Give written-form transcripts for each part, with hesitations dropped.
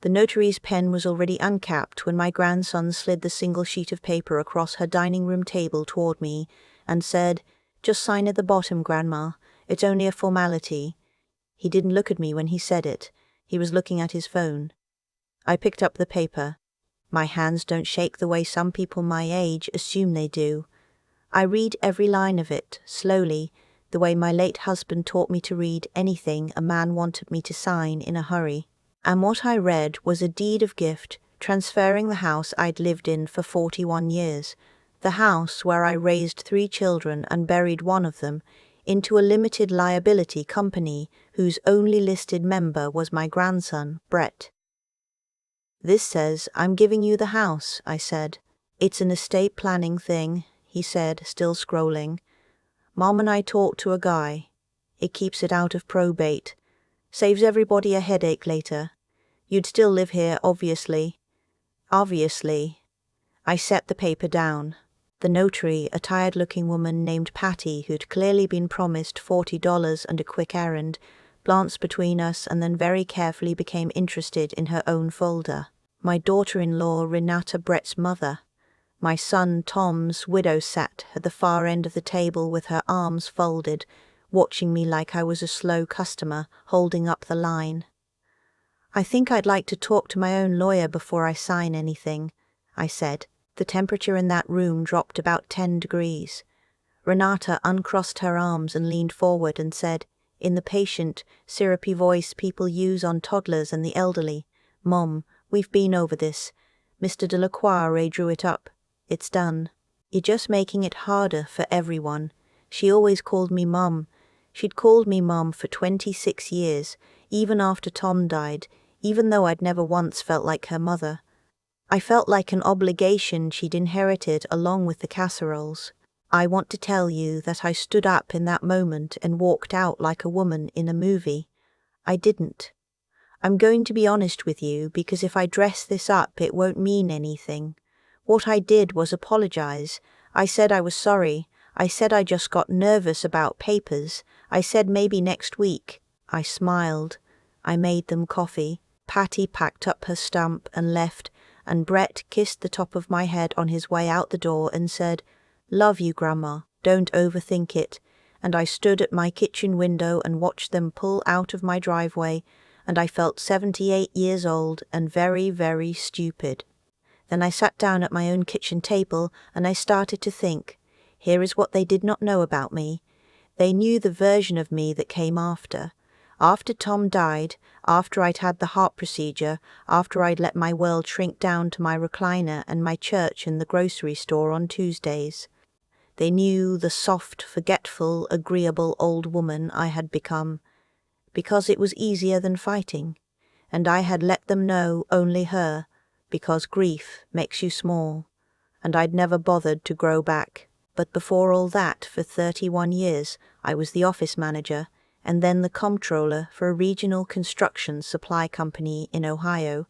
The notary's pen was already uncapped when my grandson slid the single sheet of paper across her dining room table toward me and said, "Just sign at the bottom, Grandma. It's only a formality." He didn't look at me when he said it. He was looking at his phone. I picked up the paper. My hands don't shake the way some people my age assume they do. I read every line of it, slowly, the way my late husband taught me to read anything a man wanted me to sign in a hurry. And what I read was a deed of gift transferring the house I'd lived in for 41 years, the house where I raised 3 children and buried one of them, into a limited liability company whose only listed member was my grandson, Brett. "This says I'm giving you the house," I said. "It's an estate planning thing," he said, still scrolling. "Mom and I talked to a guy. It keeps it out of probate. Saves everybody a headache later. You'd still live here, obviously." Obviously. I set the paper down. The notary, a tired-looking woman named Patty, who'd clearly been promised $40 and a quick errand, glanced between us and then very carefully became interested in her own folder. My daughter-in-law, Renata, Brett's mother. My son, Tom's widow, sat at the far end of the table with her arms folded, watching me like I was a slow customer, holding up the line. "I think I'd like to talk to my own lawyer before I sign anything," I said. The temperature in that room dropped about 10 degrees. Renata uncrossed her arms and leaned forward and said, in the patient, syrupy voice people use on toddlers and the elderly, "Mom, we've been over this. Mr. Delacroix drew it up. It's done. You're just making it harder for everyone. She always called me Mom. She'd called me Mom for 26 years, even after Tom died, even though I'd never once felt like her mother. I felt like an obligation she'd inherited along with the casseroles. I want to tell you that I stood up in that moment and walked out like a woman in a movie. I didn't. I'm going to be honest with you because if I dress this up it won't mean anything. What I did was apologize. I said I was sorry. I said I just got nervous about papers. I said maybe next week." I smiled. I made them coffee. Patty packed up her stump and left, and Brett kissed the top of my head on his way out the door and said, "Love you, Grandma. Don't overthink it." And I stood at my kitchen window and watched them pull out of my driveway, and I felt 78 years old and very, very stupid. Then I sat down at my own kitchen table and I started to think. Here is what they did not know about me. They knew the version of me that came after. After Tom died, after I'd had the heart procedure, after I'd let my world shrink down to my recliner and my church in the grocery store on Tuesdays. They knew the soft, forgetful, agreeable old woman I had become, because it was easier than fighting, and I had let them know only her, because grief makes you small, and I'd never bothered to grow back. But before all that, for 31 years, I was the office manager, and then the comptroller for a regional construction supply company in Ohio.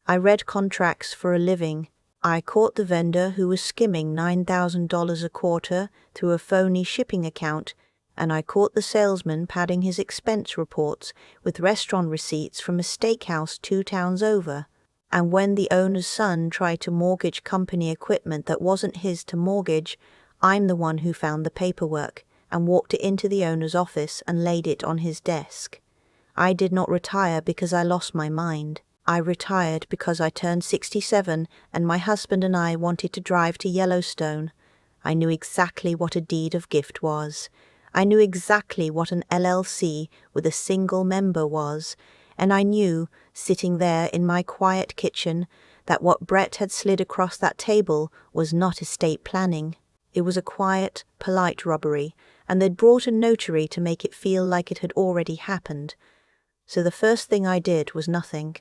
I read contracts for a living. I caught the vendor who was skimming $9,000 a quarter through a phony shipping account, and I caught the salesman padding his expense reports with restaurant receipts from a steakhouse 2 towns over. And when the owner's son tried to mortgage company equipment that wasn't his to mortgage, I'm the one who found the paperwork and walked it into the owner's office and laid it on his desk. I did not retire because I lost my mind. I retired because I turned 67 and my husband and I wanted to drive to Yellowstone. I knew exactly what a deed of gift was. I knew exactly what an LLC with a single member was, and I knew, sitting there in my quiet kitchen, that what Brett had slid across that table was not estate planning. It was a quiet, polite robbery, and they'd brought a notary to make it feel like it had already happened. So the first thing I did was nothing.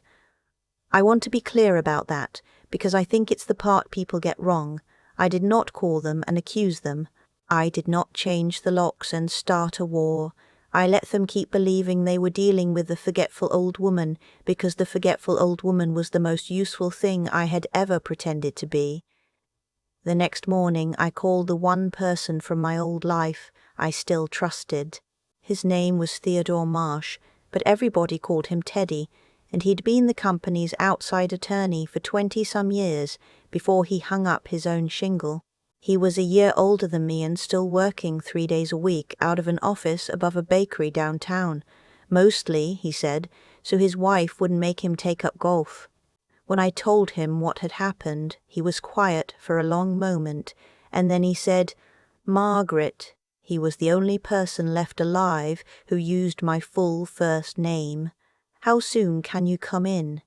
I want to be clear about that, because I think it's the part people get wrong. I did not call them and accuse them. I did not change the locks and start a war. I let them keep believing they were dealing with the forgetful old woman because the forgetful old woman was the most useful thing I had ever pretended to be. The next morning I called the one person from my old life I still trusted. His name was Theodore Marsh, but everybody called him Teddy, and he'd been the company's outside attorney for 20-some years before he hung up his own shingle. He was a year older than me and still working 3 days a week out of an office above a bakery downtown. Mostly, he said, so his wife wouldn't make him take up golf. When I told him what had happened, he was quiet for a long moment, and then he said, "Margaret." He was the only person left alive who used my full first name. "How soon can you come in?"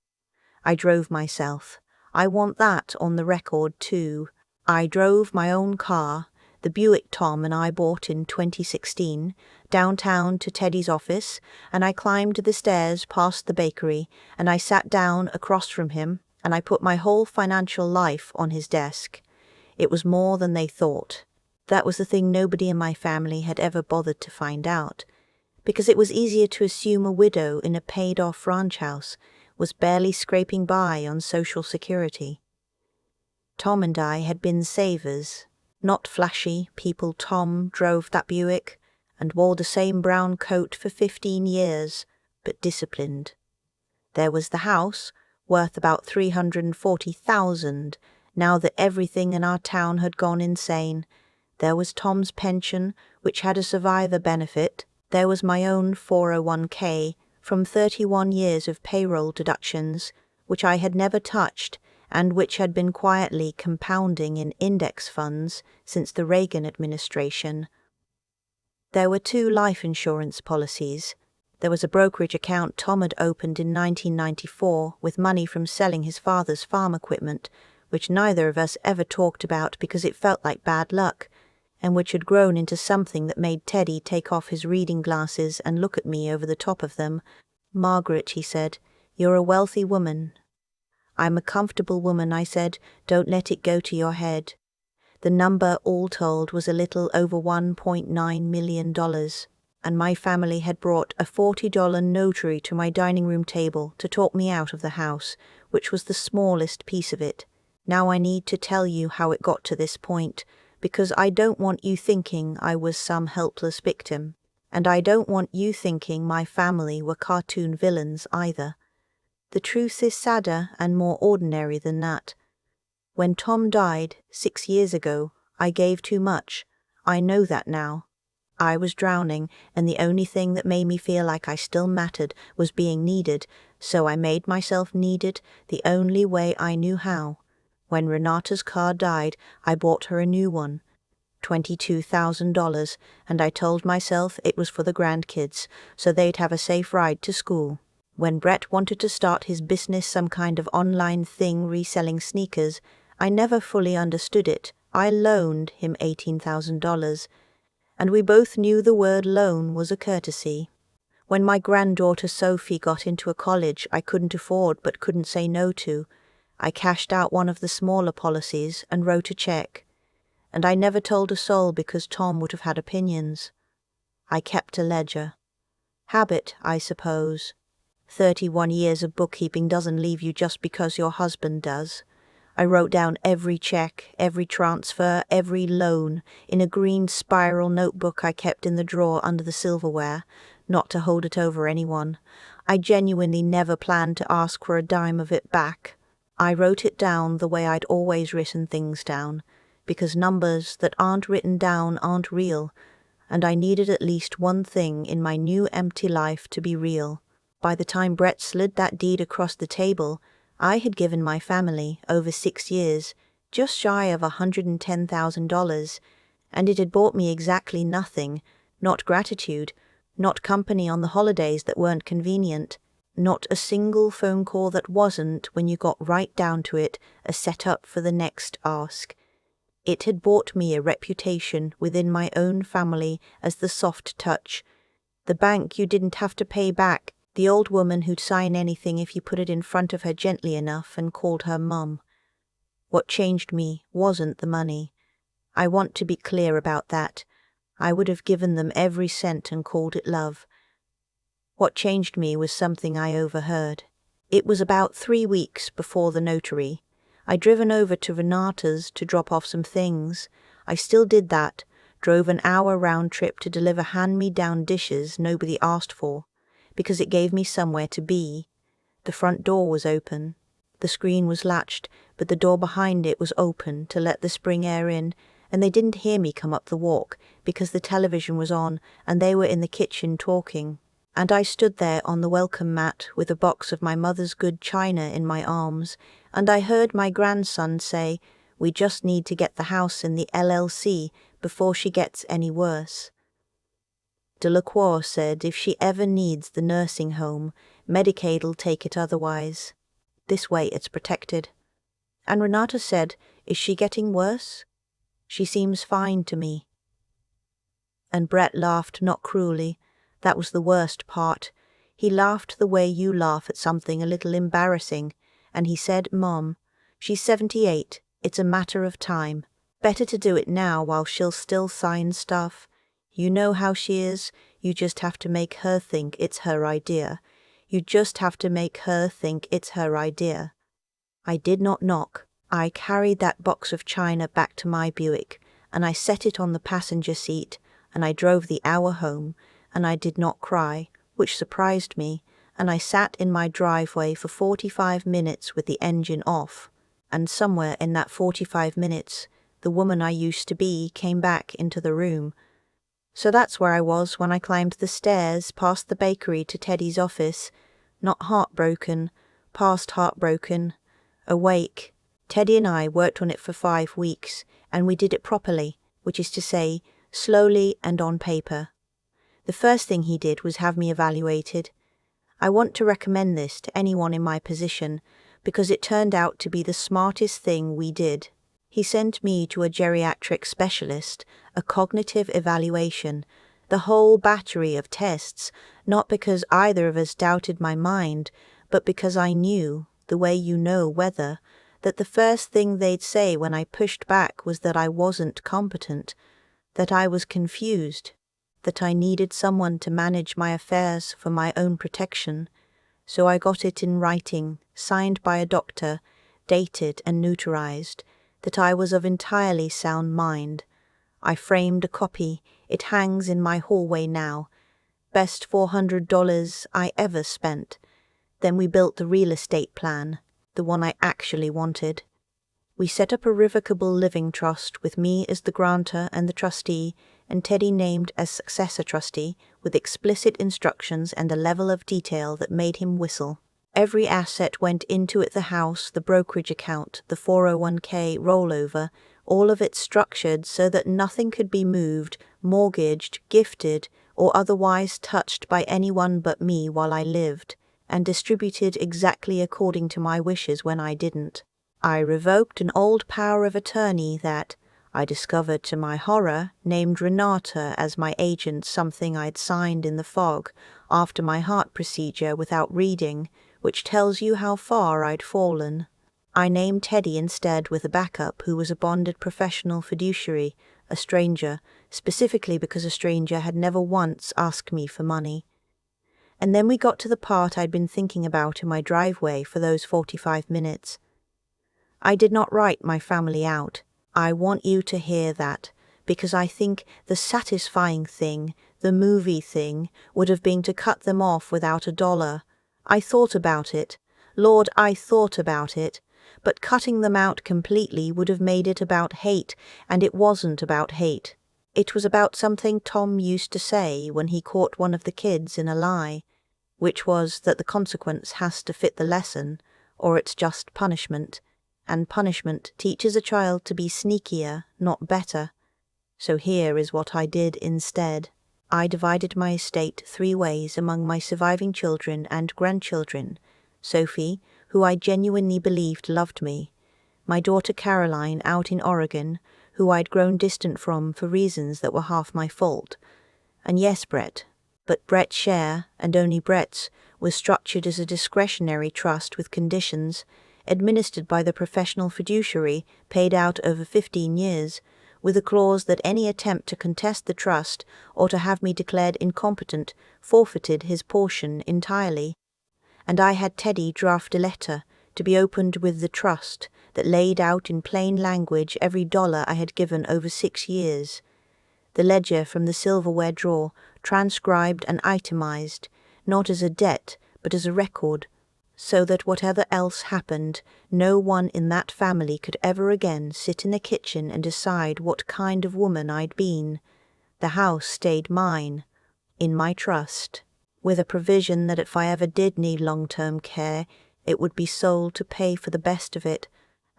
I drove myself. I want that on the record, too. I drove my own car, the Buick Tom and I bought in 2016, downtown to Teddy's office, and I climbed the stairs past the bakery, and I sat down across from him, and I put my whole financial life on his desk. It was more than they thought. That was the thing nobody in my family had ever bothered to find out, because it was easier to assume a widow in a paid-off ranch house was barely scraping by on Social Security. Tom and I had been savers, not flashy people. Tom drove that Buick and wore the same brown coat for 15 years, but disciplined. There was the house, worth about $340,000, now that everything in our town had gone insane. There was Tom's pension, which had a survivor benefit. There was my own 401k from 31 years of payroll deductions, which I had never touched, and which had been quietly compounding in index funds since the Reagan administration. There were 2 life insurance policies. There was a brokerage account Tom had opened in 1994 with money from selling his father's farm equipment, which neither of us ever talked about because it felt like bad luck, and which had grown into something that made Teddy take off his reading glasses and look at me over the top of them. "Margaret," he said, "you're a wealthy woman." "I'm a comfortable woman," I said. "Don't let it go to your head." The number, all told, was a little over $1.9 million, and my family had brought a $40 notary to my dining room table to talk me out of the house, which was the smallest piece of it. Now I need to tell you how it got to this point, because I don't want you thinking I was some helpless victim, and I don't want you thinking my family were cartoon villains either. The truth is sadder and more ordinary than that. When Tom died 6 years ago, I gave too much. I know that now. I was drowning, and the only thing that made me feel like I still mattered was being needed, so I made myself needed the only way I knew how. When Renata's car died, I bought her a new one, $22,000, and I told myself it was for the grandkids, so they'd have a safe ride to school. When Brett wanted to start his business, some kind of online thing reselling sneakers, I never fully understood it. I loaned him $18,000, and we both knew the word loan was a courtesy. When my granddaughter Sophie got into a college I couldn't afford but couldn't say no to, I cashed out one of the smaller policies and wrote a check. And I never told a soul because Tom would have had opinions. I kept a ledger. Habit, I suppose. 31 years of bookkeeping doesn't leave you just because your husband does. I wrote down every check, every transfer, every loan in a green spiral notebook I kept in the drawer under the silverware, not to hold it over anyone. I genuinely never planned to ask for a dime of it back. I wrote it down the way I'd always written things down, because numbers that aren't written down aren't real, and I needed at least one thing in my new empty life to be real. By the time Brett slid that deed across the table, I had given my family, over 6 years, just shy of $110,000, and it had bought me exactly nothing, not gratitude, not company on the holidays that weren't convenient, not a single phone call that wasn't, when you got right down to it, a setup for the next ask. It had bought me a reputation within my own family as the soft touch, the bank you didn't have to pay back, the old woman who'd sign anything if you put it in front of her gently enough and called her Mum. What changed me wasn't the money. I want to be clear about that. I would have given them every cent and called it love. What changed me was something I overheard. It was about 3 weeks before the notary. I'd driven over to Renata's to drop off some things. I still did that, drove an hour round trip to deliver hand-me-down dishes nobody asked for, because it gave me somewhere to be. The front door was open. The screen was latched, but the door behind it was open to let the spring air in, and they didn't hear me come up the walk because the television was on and they were in the kitchen talking. And I stood there on the welcome mat with a box of my mother's good china in my arms, and I heard my grandson say, "We just need to get the house in the LLC before she gets any worse." Delacroix said if she ever needs the nursing home, Medicaid'll take it otherwise. This way it's protected. And Renata said, "Is she getting worse?" "She seems fine to me." And Brett laughed, not cruelly. That was the worst part. He laughed the way you laugh at something a little embarrassing, and he said, "Mom, she's 78. It's a matter of time. Better to do it now while she'll still sign stuff. You know how she is. You just have to make her think it's her idea. You just have to make her think it's her idea." I did not knock. I carried that box of china back to my Buick, and I set it on the passenger seat, and I drove the hour home, and I did not cry, which surprised me, and I sat in my driveway for 45 minutes with the engine off, and somewhere in that 45 minutes, the woman I used to be came back into the room. So that's where I was when I climbed the stairs past the bakery to Teddy's office, not heartbroken, past heartbroken, awake. Teddy and I worked on it for 5 weeks, and we did it properly, which is to say, slowly and on paper. The first thing he did was have me evaluated. I want to recommend this to anyone in my position because it turned out to be the smartest thing we did. He sent me to a geriatric specialist, a cognitive evaluation, the whole battery of tests, not because either of us doubted my mind, but because I knew, the way you know weather, that the first thing they'd say when I pushed back was that I wasn't competent, that I was confused, that I needed someone to manage my affairs for my own protection. So I got it in writing, signed by a doctor, dated and notarized, that I was of entirely sound mind. I framed a copy. It hangs in my hallway now. Best $400 I ever spent. Then we built the real estate plan, the one I actually wanted. We set up a revocable living trust with me as the grantor and the trustee, and Teddy named as successor trustee, with explicit instructions and a level of detail that made him whistle. Every asset went into it, the house, the brokerage account, the 401k rollover, all of it structured so that nothing could be moved, mortgaged, gifted, or otherwise touched by anyone but me while I lived, and distributed exactly according to my wishes when I didn't. I revoked an old power of attorney that, I discovered to my horror, named Renata as my agent, something I'd signed in the fog after my heart procedure without reading, which tells you how far I'd fallen. I named Teddy instead with a backup who was a bonded professional fiduciary, a stranger, specifically because a stranger had never once asked me for money. And then we got to the part I'd been thinking about in my driveway for those 45 minutes. I did not write my family out. I want you to hear that, because I think the satisfying thing, the movie thing, would have been to cut them off without $1. I thought about it. Lord, I thought about it. But cutting them out completely would have made it about hate, and it wasn't about hate. It was about something Tom used to say when he caught one of the kids in a lie, which was that the consequence has to fit the lesson, or it's just punishment, and punishment teaches a child to be sneakier, not better. So here is what I did instead. I divided my estate 3 ways among my surviving children and grandchildren: Sophie, who I genuinely believed loved me; my daughter Caroline out in Oregon, who I'd grown distant from for reasons that were half my fault; and yes, Brett. But Brett's share, and only Brett's, was structured as a discretionary trust with conditions, administered by the professional fiduciary, paid out over 15 years, with a clause that any attempt to contest the trust or to have me declared incompetent forfeited his portion entirely. And I had Teddy draft a letter, to be opened with the trust, that laid out in plain language every $1 I had given over 6 years. The ledger from the silverware drawer, transcribed and itemized, not as a debt, but as a record, so that whatever else happened, no one in that family could ever again sit in the kitchen and decide what kind of woman I'd been. The house stayed mine, in my trust, with a provision that if I ever did need long-term care, it would be sold to pay for the best of it,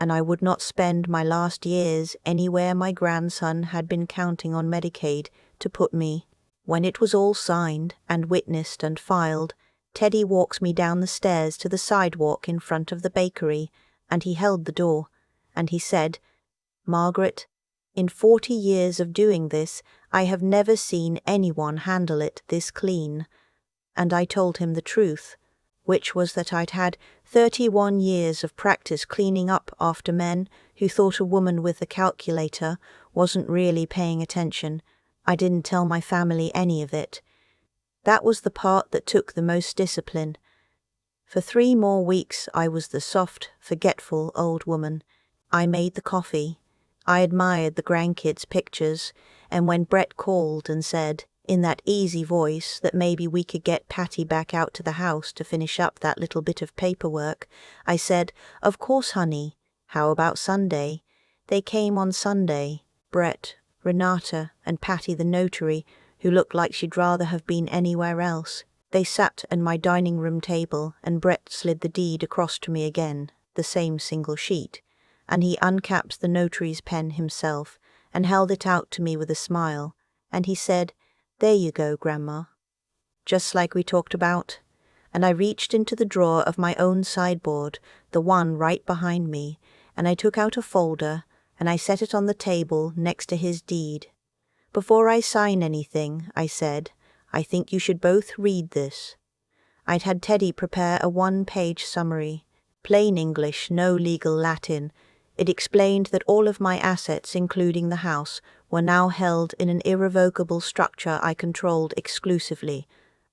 and I would not spend my last years anywhere my grandson had been counting on Medicaid to put me. When it was all signed and witnessed and filed, Teddy walks me down the stairs to the sidewalk in front of the bakery, and he held the door, and he said, "Margaret, in 40 years of doing this, I have never seen anyone handle it this clean." And I told him the truth, which was that I'd had 31 years of practice cleaning up after men who thought a woman with a calculator wasn't really paying attention. I didn't tell my family any of it. That was the part that took the most discipline. For 3 more weeks I was the soft, forgetful old woman. I made the coffee. I admired the grandkids' pictures, and when Brett called and said, in that easy voice, that maybe we could get Patty back out to the house to finish up that little bit of paperwork, I said, "Of course, honey. How about Sunday?" They came on Sunday, Brett, Renata, and Patty the notary, who looked like she'd rather have been anywhere else. They sat at my dining room table, and Brett slid the deed across to me again, the same single sheet, and he uncapped the notary's pen himself and held it out to me with a smile, and he said, "There you go, Grandma." Just like we talked about. And I reached into the drawer of my own sideboard, the one right behind me, and I took out a folder, and I set it on the table next to his deed. "Before I sign anything," I said, "I think you should both read this." I'd had Teddy prepare a 1-page summary, plain English, no legal Latin. It explained that all of my assets, including the house, were now held in an irrevocable structure I controlled exclusively,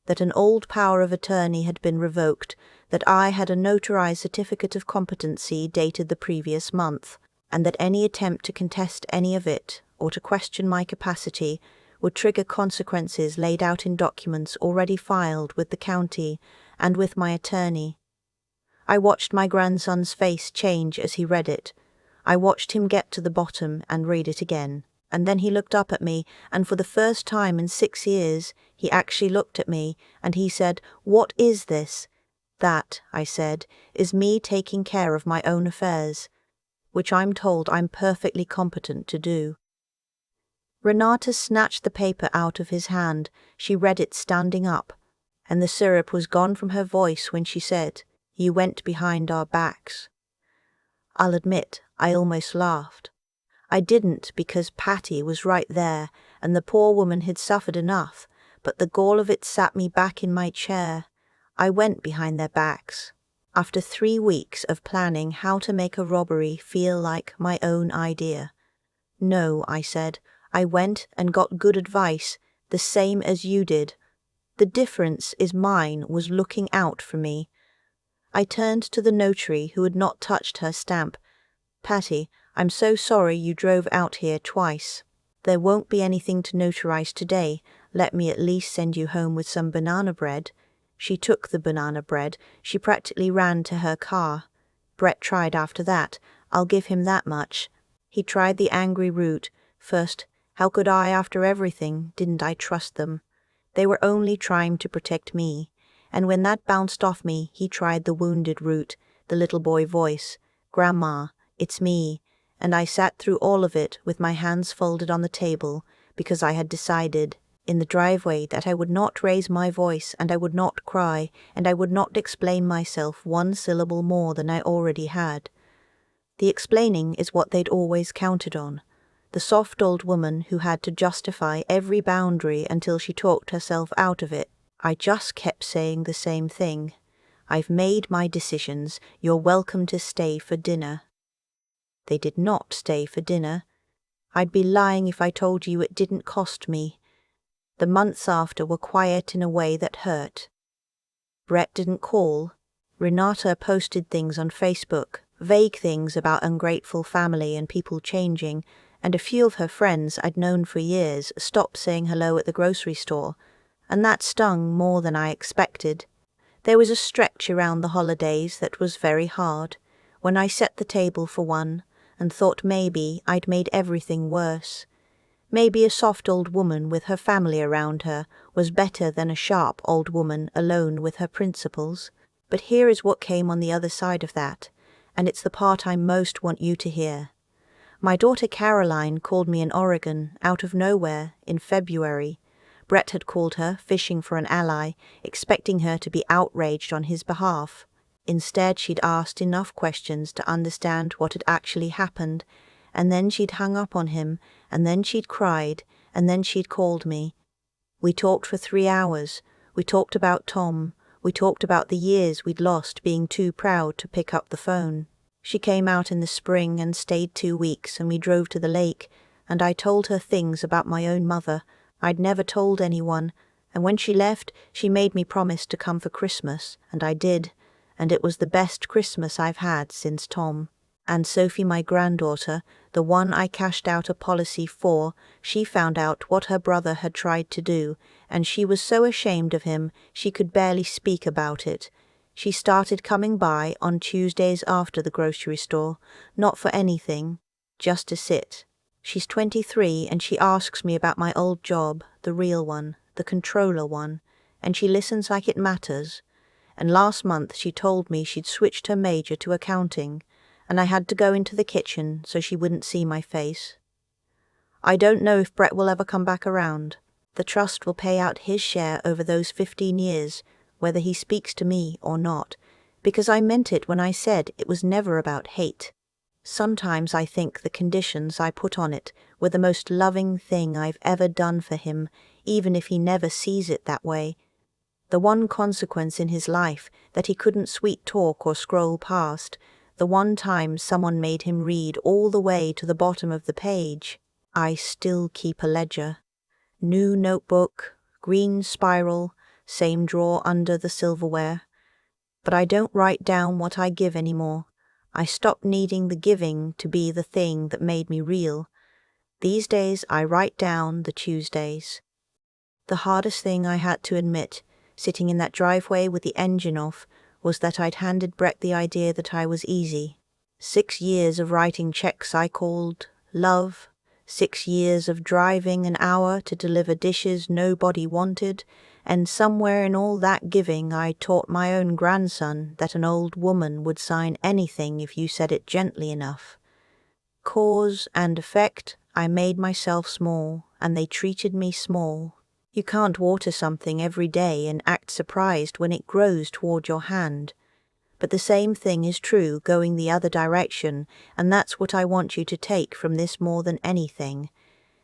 that an old power of attorney had been revoked, that I had a notarized certificate of competency dated the previous month, and that any attempt to contest any of it, or to question my capacity, would trigger consequences laid out in documents already filed with the county and with my attorney. I watched my grandson's face change as he read it. I watched him get to the bottom and read it again, and then he looked up at me, and for the first time in 6 years, he actually looked at me, and he said, "What is this?" "That," I said, "is me taking care of my own affairs, which I'm told I'm perfectly competent to do." Renata snatched the paper out of his hand. She read it standing up, and the syrup was gone from her voice when she said, "You went behind our backs." I'll admit, I almost laughed. I didn't, because Patty was right there, and the poor woman had suffered enough, but the gall of it sat me back in my chair. I went behind their backs. After 3 weeks of planning how to make a robbery feel like my own idea. "No," I said, "I went and got good advice, the same as you did. The difference is mine was looking out for me." I turned to the notary, who had not touched her stamp. "Patty, I'm so sorry you drove out here twice. There won't be anything to notarize today. Let me at least send you home with some banana bread." She took the banana bread. She practically ran to her car. Brett tried after that. I'll give him that much. He tried the angry route. First, how could I after everything? Didn't I trust them? They were only trying to protect me. And when that bounced off me, he tried the wounded route, the little boy voice. "Grandma, it's me." And I sat through all of it with my hands folded on the table, because I had decided, in the driveway, that I would not raise my voice, and I would not cry, and I would not explain myself 1 syllable more than I already had. The explaining is what they'd always counted on. The soft old woman who had to justify every boundary until she talked herself out of it. I just kept saying the same thing. "I've made my decisions. You're welcome to stay for dinner." They did not stay for dinner. I'd be lying if I told you it didn't cost me. The months after were quiet in a way that hurt. Brett didn't call. Renata posted things on Facebook, vague things about ungrateful family and people changing, and a few of her friends I'd known for years stopped saying hello at the grocery store, and that stung more than I expected. There was a stretch around the holidays that was very hard, when I set the table for one and thought maybe I'd made everything worse. Maybe a soft old woman with her family around her was better than a sharp old woman alone with her principles. But here is what came on the other side of that, and it's the part I most want you to hear. My daughter Caroline called me in Oregon, out of nowhere, in February. Brett had called her, fishing for an ally, expecting her to be outraged on his behalf. Instead, she'd asked enough questions to understand what had actually happened, and then she'd hung up on him, and then she'd cried, and then she'd called me. We talked for 3 hours. We talked about Tom. We talked about the years we'd lost being too proud to pick up the phone. She came out in the spring and stayed 2 weeks, and we drove to the lake, and I told her things about my own mother I'd never told anyone, and when she left, she made me promise to come for Christmas, and I did, and it was the best Christmas I've had since Tom. And Sophie, my granddaughter, the one I cashed out a policy for, she found out what her brother had tried to do, and she was so ashamed of him she could barely speak about it. She started coming by on Tuesdays after the grocery store, not for anything, just to sit. She's 23 and she asks me about my old job, the real one, the controller one, and she listens like it matters. And last month she told me she'd switched her major to accounting, and I had to go into the kitchen so she wouldn't see my face. I don't know if Brett will ever come back around. The trust will pay out his share over those 15 years, whether he speaks to me or not, because I meant it when I said it was never about hate. Sometimes I think the conditions I put on it were the most loving thing I've ever done for him, even if he never sees it that way. The one consequence in his life that he couldn't sweet talk or scroll past, the one time someone made him read all the way to the bottom of the page. I still keep a ledger. New notebook, green spiral, same drawer under the silverware. But I don't write down what I give anymore. I stopped needing the giving to be the thing that made me real. These days I write down the Tuesdays. The hardest thing I had to admit, sitting in that driveway with the engine off, was that I'd handed Brett the idea that I was easy. 6 years of writing checks I called love, 6 years of driving an hour to deliver dishes nobody wanted, and somewhere in all that giving I taught my own grandson that an old woman would sign anything if you said it gently enough. Cause and effect, I made myself small, and they treated me small. You can't water something every day and act surprised when it grows toward your hand. But the same thing is true going the other direction, and that's what I want you to take from this more than anything.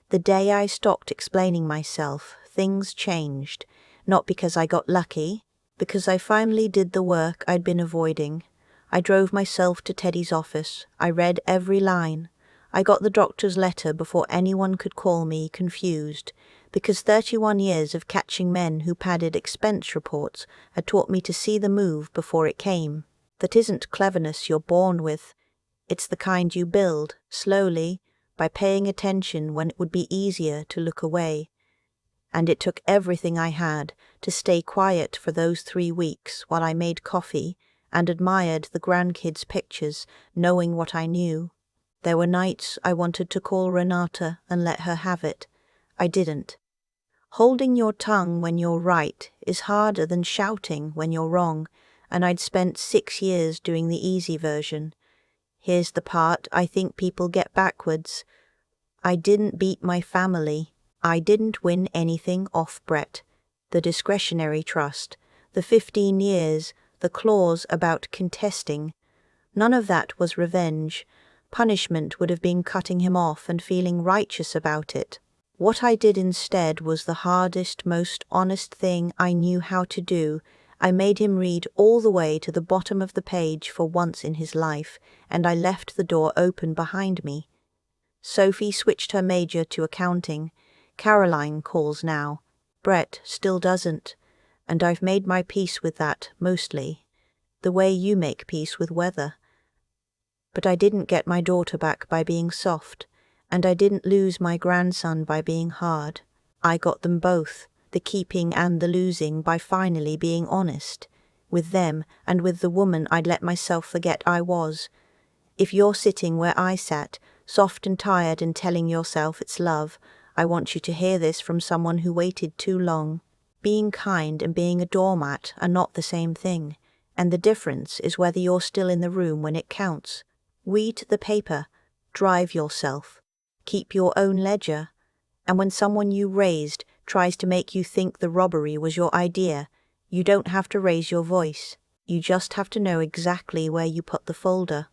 The day I stopped explaining myself, things changed. Not because I got lucky, because I finally did the work I'd been avoiding. I drove myself to Teddy's office. I read every line. I got the doctor's letter before anyone could call me confused, because 31 years of catching men who padded expense reports had taught me to see the move before it came. That isn't cleverness you're born with. It's the kind you build, slowly, by paying attention when it would be easier to look away. And it took everything I had to stay quiet for those 3 weeks while I made coffee and admired the grandkids' pictures, knowing what I knew. There were nights I wanted to call Renata and let her have it. I didn't. Holding your tongue when you're right is harder than shouting when you're wrong, and I'd spent 6 years doing the easy version. Here's the part I think people get backwards. I didn't beat my family. I didn't win anything off Brett. The discretionary trust, the 15 years, the clause about contesting. None of that was revenge. Punishment would have been cutting him off and feeling righteous about it. What I did instead was the hardest, most honest thing I knew how to do. I made him read all the way to the bottom of the page for once in his life, and I left the door open behind me. Sophie switched her major to accounting. Caroline calls now. Brett still doesn't, and I've made my peace with that, mostly, the way you make peace with weather. But I didn't get my daughter back by being soft, and I didn't lose my grandson by being hard. I got them both, the keeping and the losing, by finally being honest. with them, and with the woman I'd let myself forget I was. If you're sitting where I sat, soft and tired and telling yourself it's love, I want you to hear this from someone who waited too long. Being kind and being a doormat are not the same thing, and the difference is whether you're still in the room when it counts. Read the paper, drive yourself, keep your own ledger, and when someone you raised tries to make you think the robbery was your idea, you don't have to raise your voice. You just have to know exactly where you put the folder.